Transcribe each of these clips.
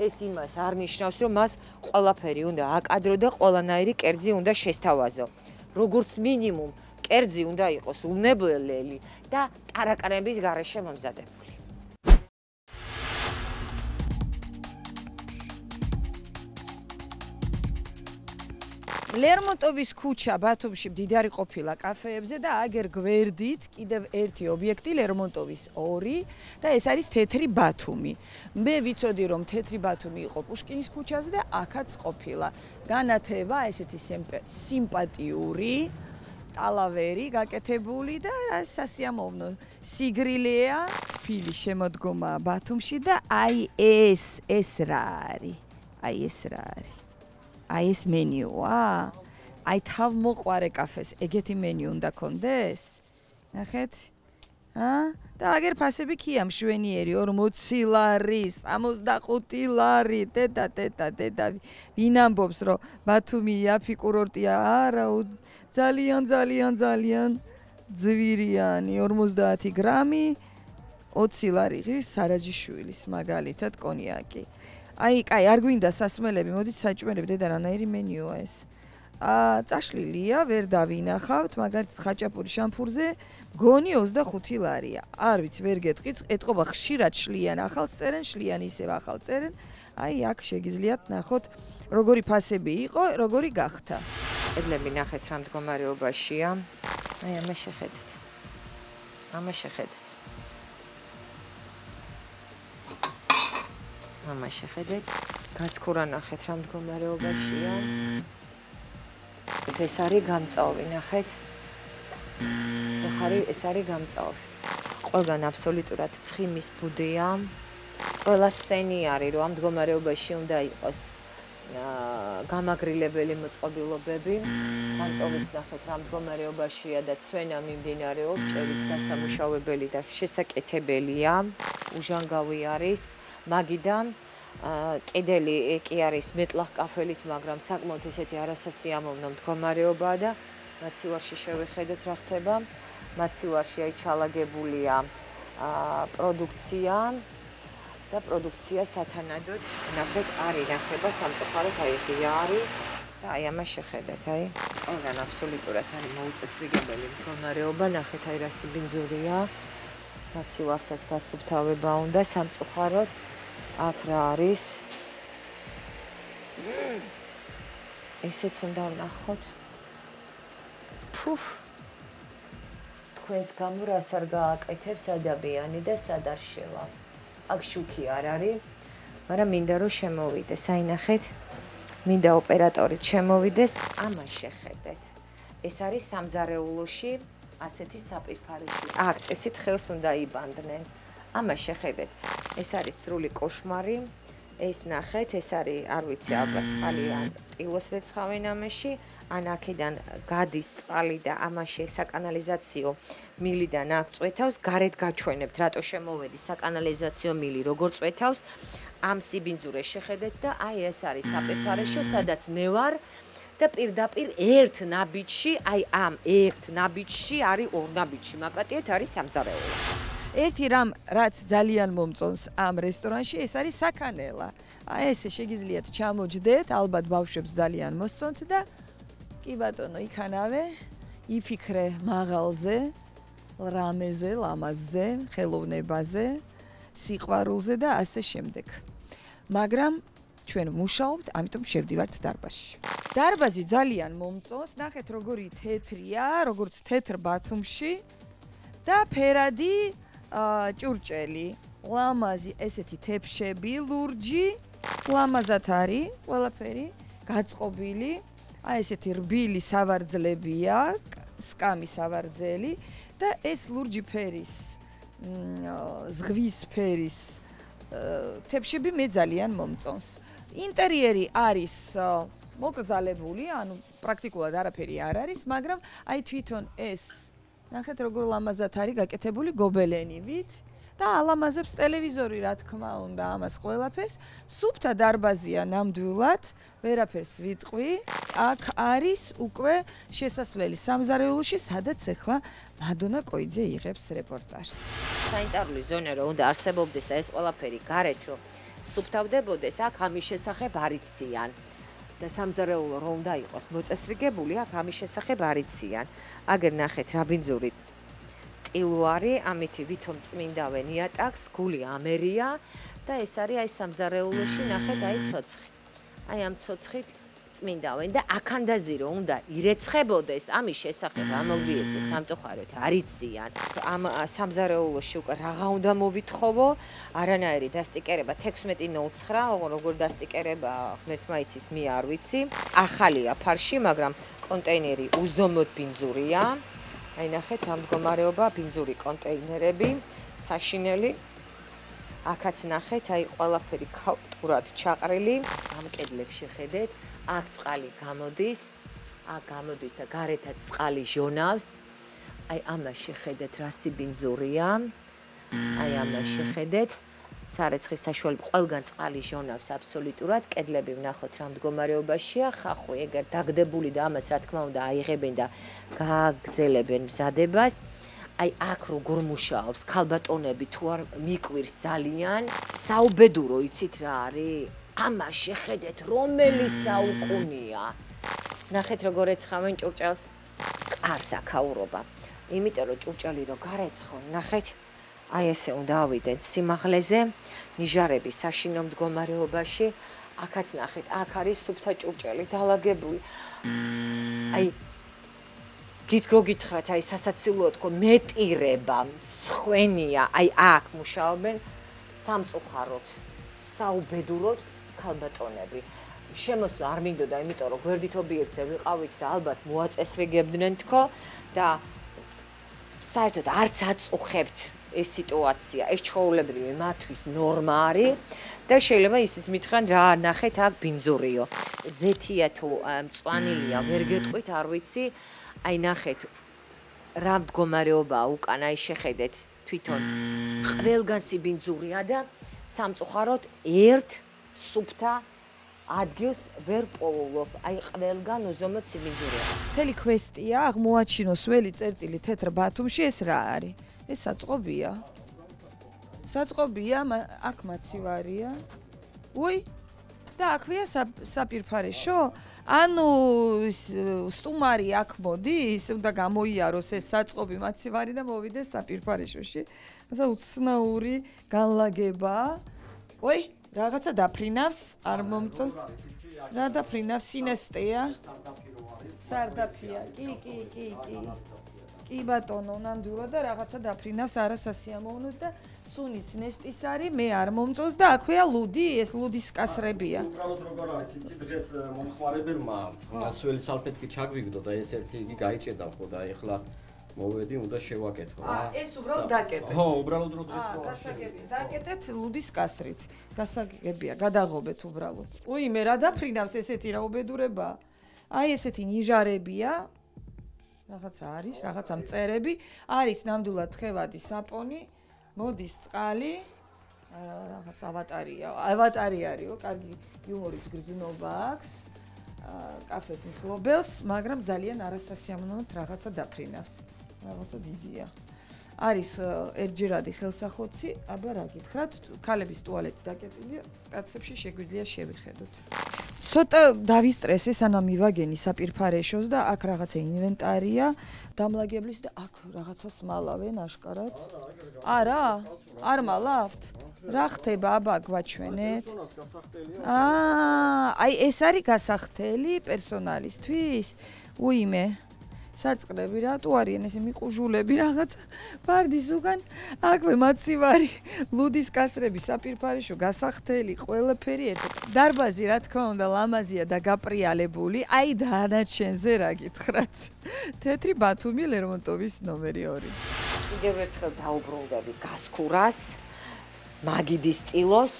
ეს იმას არ ნიშნავს, რომ მას ყველაფერი უნდა აკადრო და ყველანაირი კერძი უნდა შესთავაზო. როგორც მინიმუმ, კერძი უნდა იყოს უნებლელი და ტარაკანების გარეშე მომზადებული. ლერმონტოვის ქუჩა ბათუმში მდიდარი ყოფილა კაფეებზე და აგერ გვერდით კიდევ ერთი ობიექტი ლერმონტოვის 2 და ეს არის თეთრი ბათუმი. მე ვიცოდი რომ თეთრი ბათუმი იყო პუშკინის ქუჩაზე და აქაც ყოფილა. განათება ესეთი სიმპათიური ტალავერი გაკეთებული და სასიამოვნო სიგრილეა ფილი შემოდგომა ბათუმში და აი ეს რა არის? აი ეს მენიუა? აი თავ მოყვარე კაფეს, ეგეთი მენიუ უნდა კონდეს? ნახეთ? და აგერ ფასები ქია მშვენიერი 40 ლარი, 65 ლარი, დედა. ვინ ამბობს რომ ბათუმი იაფი კურორტია? არა, ძალიან ძვირიანი 50 გრამი 20 ლარი ღირს სარაჯიშვილის მაგალითად კონიაკი. აი, კაი, არ გვინდა სასმელები, მოდით საჭმელები, დედა რანაირი მენიუა ეს. წაშლილია, ვერ დავინახავთ, მაგალითად ხაჭაპური შამფურზე გონი 25 ლარია. არ ვიცი, ვერ გეტყვით, ეთყობა ხშირად შლიან, ახალს წერენ, შლიან ისევ ახალს წერენ. აი, აქ შეგიძლიათ ნახოთ, როგორი ფასები იყო, როგორი გახდა. კედლები ნახეთ რა მდგომარეობაშია. აი, ამას შეხედეთ. ამას შეხედეთ, გასქურა ნახეთ რა მდგომარეობაშია. ეს არის გამწვავი, ნახეთ. ეს არის გამწვავი. ყველგან აბსოლუტურად ცხიმის ბუდეა. ყველა სენი არის, რომ ამ მდგომარეობაში უნდა იყოს გამაგრილებელი მოწყობილობები. გამწვავიც ნახეთ რა მდგომარეობაშია და ცვენა მიმდინარეობს, ჭერიც დასამუშავებელი და შესაკეთებელია. უჟანგავი არის. მაგიდან კედელი კი არის მეტლახკაფელით, მაგრამ საკმაოდ ესეთი არასასიამოვნო მდგომარეობაა და მაცივარში შევეხედოთ რა ხდება. მაცივარში აი ჩალაგებულია პროდუქცია და პროდუქცია სათანადოდ ნახეთ არის ნახება სამწუხაროდ აი ღია არის და აი ამას შეხედეთ აი ყველგან აბსოლუტურად არის მოუწესრიგებელი მდგომარეობა. ნახეთ აი რა სიბინძურია. მაცივარსაც დასუფთავება უნდა სამწუხაროდ. აქ რა არის? ესეც უნდა ვნახოთ. თქვენს გამო რას არ გააკეთებს ადამიანი და სად არ შევა. აქ შუქი არ არის, მაგრამ მინდა რომ შემოვიდეს. აი ნახეთ, მინდა ოპერატორით შემოვიდეს. ამას შეხედეთ. ეს არის სამზარეულოში ასეთი საპირფარეში. აქ წესით ხელს უნდა იბანდნენ. ამას შეხედეთ. ეს არის სრული კოშმარი. ეს ნახეთ, ეს არის, არ ვიცი, ალბათ წყალი ან ტილოს რეცხავენ ამაში, ან აქედან გადის წყალი და ამაში საკანალიზაციო მილიდან აქ წვეთავს, გარეთ გაჩვენებთ, რატო შემოვედი საკანალიზაციო მილი, როგორ წვეთავს. ამ სიბინძურეს შეხედეთ და აი ეს არის საპირფარეშო, სადაც მე ვარ. და პირდაპირ ერთ ნაბიჯში, აი ამ ერთ ნაბიჯში არის ორ ნაბიჯში მაპატიეთ არის სამზარეულო. ერთი რამ რაც ძალიან მომწონს ამ რესტორანში, ეს არის საქანელა. აი ესე შეგიძლიათ ჩამოჯდეთ, ალბათ ბავშვებს ძალიან მოსწონთ და კი ბატონო, იქანავე იფიქრე მაღალზე, რამეზე, ლამაზზე, ხელოვნებაზე, სიყვარულზე და ასე შემდეგ. მაგრამ ჩვენ მუშაობთ, ამიტომ შევდივართ დარბაზში. დარბაზი ძალიან მომწონს, ნახეთ როგორი თეთრია, როგორც თეთრ ბათუმში და ფერადი ჭურჭელი, ლამაზი ესეთი თეფშები, ლურჯი, ლამაზად არის ყველაფერი, გაწყობილი, აი ესეთი რბილი სავარძლებია, სკამი სავარძელი და ეს ლურჯი ფერის, ზღვის ფერის თეფშები მე ძალიან მომწონს. ინტერიერი არის მოკრძალებული, ანუ პრაქტიკულად არაფერი არ არის, მაგრამ აი თვითონ ეს ნახეთ როგორ ლამაზად არის გაკეთებული გობელენივით და ალამაზებს ტელევიზორი რა თქმა უნდა ამას ყველაფერს. სუფთა დარბაზია ნამდვილად, ვერაფერს ვიტყვი. აქ არის უკვე შესასვლელი სამზარეულოში, სადაც ახლა მადონა კოიძე იღებს რეპორტაჟს. საინტერვიო ზონა რომ უნდა არსებობდეს და ეს ყველაფერი გარეთ რომ სუფთავდებოდეს, აქ ამის შესახებ არ იციან. და სამზარეულო რომ უნდა იყოს მოწესრიგებული, აქ ამის შესახებ არ იციან. აგერ ნახეთ რა ბინძური ტილო არის, ამითი ვითომ წმინდავენ იატაკს, გული ამერია და ეს არის აი სამზარეულოში ნახეთ აი ცოცხი. აი ამ ცოცხით წმინდავენ და აქანდაზი რომ უნდა ირეცხებოდეს, ამის შესახებ ამოგვიეძე სამწუხაროდ არ იციან. ამ სამზარეულოში უკვე რაღა უნდა მოვითხოვო, არანაირი დასტიკერება 16.09, როგორ დასტიკერება ღმერთმა იცის, მე არ ვიცი. ახალია ფარში, მაგრამ კონტეინერი უზომოდ ბინძურია. აი ნახეთ რა მდგომარეობა ბინძური კონტეინერები, საშინელი. აქაც ნახეთ, აი ყველაფერი ქაუტურად ჩაყრილი, ამ კედლებში ხედეთ, აქ წყალი გამოდის, აქ გამოდის და გარეთაც წყალი ჟონავს. აი ამას შეხედეთ, რა სიბინძურია. აი ამას შეხედეთ, სარეცხის საშუალებით ყველგან წყალი ჟონავს აბსოლუტურად, კედლები ვნახოთ რა მდგომარეობაშია, ხახვი ეგერ დაგდებული და ამას რა თქმა უნდა აიღებენ და გააგზელებენ მზადებას. აი აქ როგორ მუშაობს, ქალბატონები თუ არ მიკვირს ძალიან, საუბედურო იცით რა არის? ამას შეხედეთ, რომელი საუკუნია. ნახეთ როგორ ეცხავენ ჭურჭელს, ყარს აქაურობა. იმიტომ რომ ჭურჭელი რო გარეცხონ, ნახეთ, აი ესე უნდა ავიდეთ სიმაღლეზე, ნიჟარების საშინო მდგომარეობაში. აქაც ნახეთ, აქ არის სუფთა ჭურჭელი დალაგებული. აი გითხრათ, აი სასაცილოა თქო, მეტირება, სხვენია, აი აქ მუშაობენ სამწუხაროდ, საუბედუროდ ქალბატონები. შემოსვლა არ მინდოდა, იმიტომ რომ გვერდით ობიექტზე ვიყავით და ალბათ მოაწესრიგებდნენ თქო და საერთოდ არც აწუხებთ ეს სიტუაცია, ეს ჩვეულებრივი მათთვის ნორმა არის და შეიძლება ისიც მითხრან რა ნახეთ აქ ბინძურიო. ზეთია თუ მწვანილია, ვერ გეტყვით, არ ვიცი. აი ნახეთ რა მდგომარეობაა უკან, აი შეხედეთ თვითონ ყველგან სიბინძურია და სამწუხაროდ ერთ სუფთა ადგილს ვერ პოულობ, აი ყველგან უზომოდ სიბინძურია. მთელი კვესტია აღმოაჩინოს ველი წერტილი თეთრ ბათუმში, ეს რა არის? ეს საწყობია. საწყობია, აქ მაცივარია. უი, და აქვეა საპირფარეშო? ანუ სტუმარი აქ მოდის, უნდა გამოიაროს ეს საწყობი მაცივარი და მოვიდეს საპირფარეშოში. ასე უცნაური განლაგება. ოი, რაღაცა დაფრინავს, არ მომწონს. რა დაფრინავს? სინესტეა? სარდაფია. კი. კი ბატონო, ნამდვილად და რაღაცა დაფრინავს არასასიამოვნოდ და სუნის ნესტის არის, მე არ მომწონს და აქვეა ლუდი, ეს ლუდის კასრებია. უბრალოდ როგორ არის, იცი დღეს მომხმარებელმა ასველი სალფეტკი ჩაგვიგდო და ეს ერთი იგი გაიჭედა ხო და ეხლა მოვედი, უნდა შევაკეთო რა. ეს უბრალოდ დაკეტეთ. ხო, უბრალოდ რო დღეს გასაგებია. დაკეტეთ ლუდის კასრით. გასაგებია, გადაღობეთ უბრალოდ. უი, მე რა დაფრინავს ესეთი რა უბედურებაა? აი ესეთი ნიჟარებია. რაღაცა არის, რაღაცა მწერები, არის ნამდვილად თხევადი საპონი, მოდის წყალი, რაღაც ავატარი არისო, კარგი იუმორის გრძნობა აქვს, კაფეს მფლობელს, მაგრამ ძალიან არასასიამოვნოდ რაღაცა დაფრინავს. რაღაცა დიდია. არის ერთჯერადი ხელსახოცი, აბა რა გითხრათ, ქალების ტუალეტი დაკეტილია, კაცებში შეგვიძლია შევიხედოთ. ცოტა დავისტრესე სანამ მივაგენი საპირფარეშოს და აქ რაღაცა ინვენტარია, დამლაგებლის და აქ რაღაცა სმალავენ აშკარად. არა? არ მალავთ? რა ხდება, აბა გვაჩვენეთ. აი ეს არის გასახდელი პერსონალისთვის? უიმე. საწყლები რატო არიან ესე მიყუჟულები რაღაცა ბარდის უკან აქვე მაცივარი ლუდის კასრები საპირფარეშო გასახდელი ყველაფერი ერთად დარბაზი რა თქმა უნდა ლამაზია და გაპრიალებული აი დანარჩენზე რა გითხრათ თეთრი ბათუმი ლერმონტოვის ნომერი 2 კიდევ ერთხელ დაუბრუნდები გასქურას მაგიდის სტილოს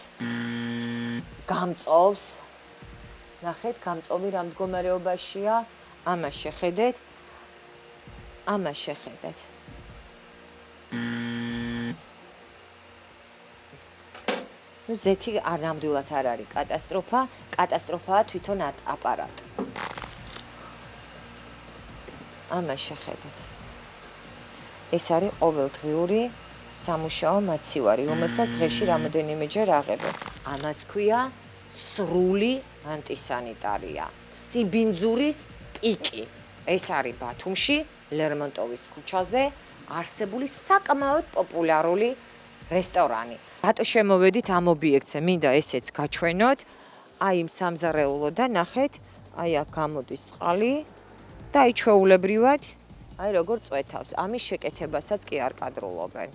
გამწოვს ნახეთ გამწოვი რა მდგომარეობაშია ამას შეხედეთ ამას შეხედეთ. ნუ ზეთი არ ნამდვილად არ არის კატასტროფა, კატასტროფაა თვითონ აპარატი. ამას შეხედეთ. ეს არის ყოველდღიური სამუშაო მაცივარი, რომელსაც დღეში რამოდენიმეჯერ აღებენ. ამას ქვია სრული ანტისანიტარია. სიბინძურის პიკი. ეს არის ბათუმში, ლერმონტოვის ქუჩაზე არსებული საკმაოდ პოპულარული რესტორანი. რატო შემოვედით ამ ობიექტზე? მინდა ესეც გაჩვენოთ. აი იმ სამზარეულოდან ნახეთ, აი აქ გამოდის წყალი და აი ჩვეულებრივად, აი როგორ წვეთავს. ამის შეკეთებასაც კი არ კადრულობენ.